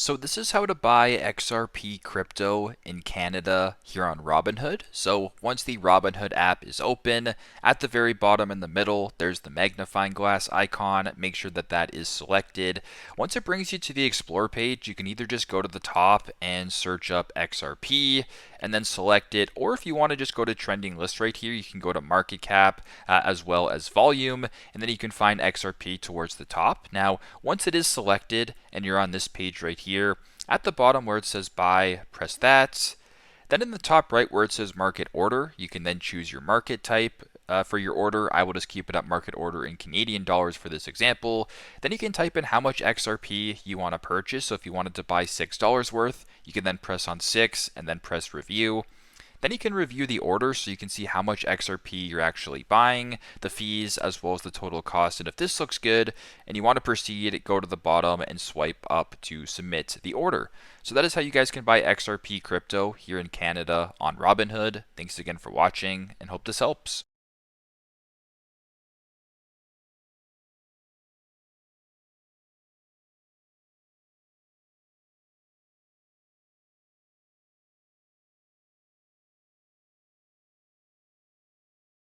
So this is how to buy XRP crypto in Canada here on Robinhood. So once the Robinhood app is open, at the very bottom in the middle, there's the magnifying glass icon. Make sure that that is selected. Once it brings you to the Explore page, you can either just go to the top and search up XRP and then select it, or if you want to just go to trending list right here, you can go to market cap as well as volume, and then you can find XRP towards the top. Now, once it is selected and you're on this page right here, at the bottom where it says buy, press that. Then in the top right where it says market order, you can then choose your market type for your order. I will just keep it at market order in Canadian dollars for this example. Then you can type in how much XRP you want to purchase. So if you wanted to buy $6 worth, you can then press on 6 and then press review. Then you can review the order so you can see how much XRP you're actually buying, the fees, as well as the total cost. And if this looks good and you want to proceed, go to the bottom and swipe up to submit the order. So that is how you guys can buy XRP crypto here in Canada on Robinhood. Thanks again for watching and hope this helps.